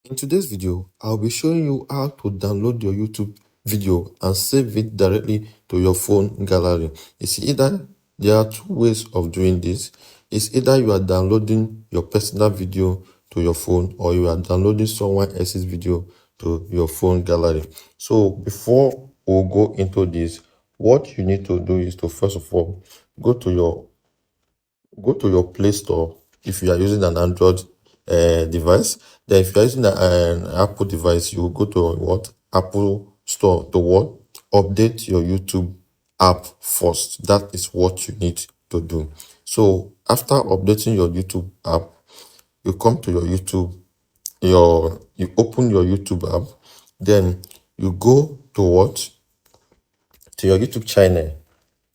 In today's video, I'll be showing you how to download your YouTube video and save it directly to your phone gallery. There are two ways of doing this. It's either you are downloading your personal video to your phone or you are downloading someone else's video to your phone gallery. So before we go into this, what you need to do is to first of all go to your Play Store if you are using an Android device. Then if you are using an Apple device, you will go to Apple Store to update your YouTube app first. That is what you need to do. So after updating your YouTube app, you come to your YouTube, you open your YouTube app, then you go to your YouTube channel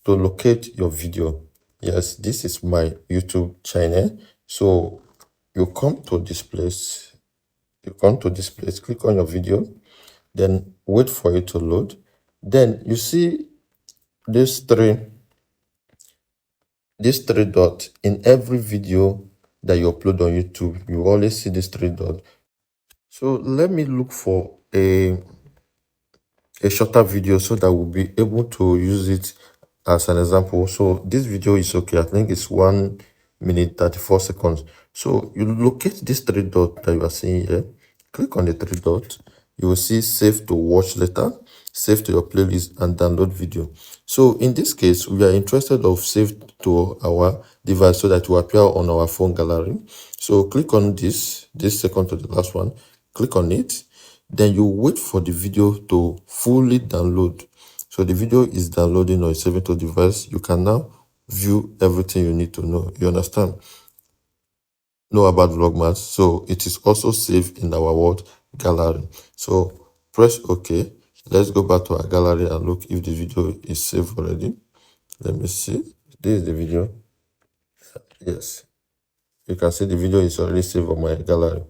to locate your video. Yes, this is my YouTube channel. So you come to this place, click on your video, then wait for it to load. Then you see these three dots in every video that you upload on YouTube. You always see these three dots. So let me look for a shorter video so that we'll be able to use it as an example. So this video is okay. I think it's 1 minute 34 seconds. So you locate this three dot that you are seeing here. Click on the three dots. You will see save to watch later, save to your playlist, and download video. So in this case, we are interested of save to our device so that it will appear on our phone gallery. So click on this second to the last one. Click on it. Then you wait for the video to fully download. So the video is downloading or is saving to the device. You can now view everything you need to know. You understand? Know about Vlogmas. So it is also saved in our gallery. So press OK. Let's go back to our gallery and look if the video is saved already. Let me see. This is the video. Yes. You can see the video is already saved on my gallery.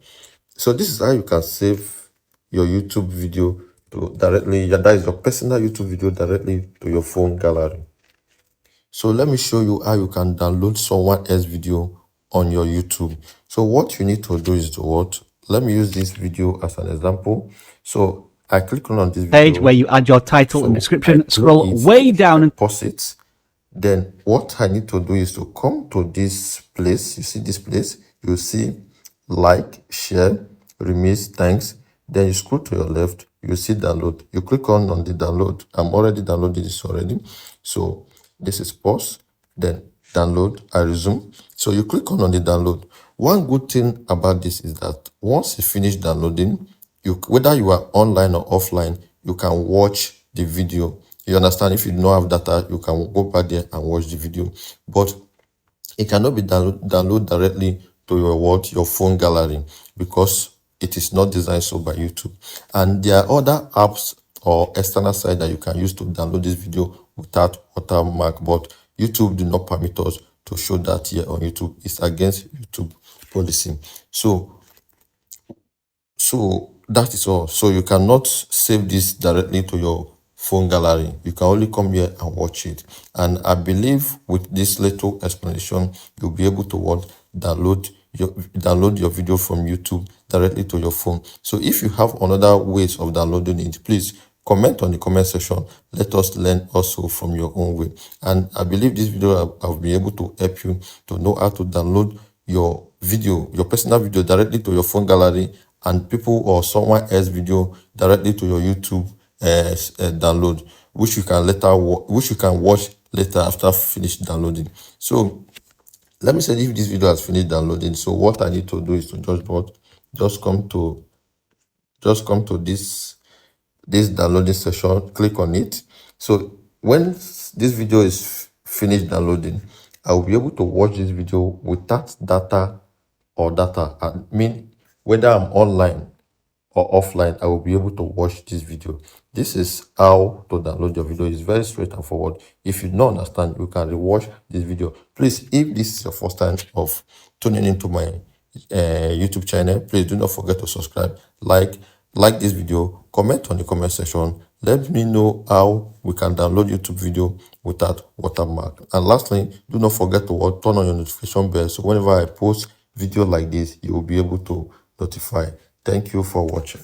So this is how you can save your YouTube video directly. That is your personal YouTube video directly to your phone gallery. So let me show you how you can download someone else's video on your YouTube. So what you need to do is let me use this video as an example. So I click on this video page where you add your title and description. Scroll way down and pause it. Then what I need to do is to come to this place. You see this place? You see like, share, remix, thanks. Then you scroll to your left, you see download. You click on the download. I'm already downloading this already. So this is pause, then download, I resume. So you click on the download. One good thing about this is that once you finish downloading, whether you are online or offline, you can watch the video. You understand? If you don't have data, you can go back there and watch the video. But it cannot be download directly to your phone gallery because it is not designed so by YouTube. And there are other apps or external sites that you can use to download this video without watermark, but YouTube do not permit us to show that here on YouTube. It's against YouTube policy. So that is all. So you cannot save this directly to your phone gallery. You can only come here and watch it. And I believe with this little explanation, you'll be able to download your video from YouTube directly to your phone. So if you have another ways of downloading it, please comment on the comment section. Let us learn also from your own way. And I believe this video I'll be able to help you to know how to download your video, your personal video directly to your phone gallery, and people or someone else's video directly to your YouTube download, which you can watch later after finish downloading. So let me say if this video has finished downloading. So what I need to do is to just come to this downloading session, click on it. So when this video is finished downloading, I will be able to watch this video without data. I mean, whether I'm online or offline, I will be able to watch this video. This is how to download your video. It's very straightforward. If you don't understand, you can rewatch this video. Please, if this is your first time of tuning into my YouTube channel, please do not forget to subscribe, like this video, comment on the comment section. Let me know how we can download YouTube video without watermark. And lastly, do not forget to turn on your notification bell so whenever I post video like this, you will be able to notify. Thank you for watching.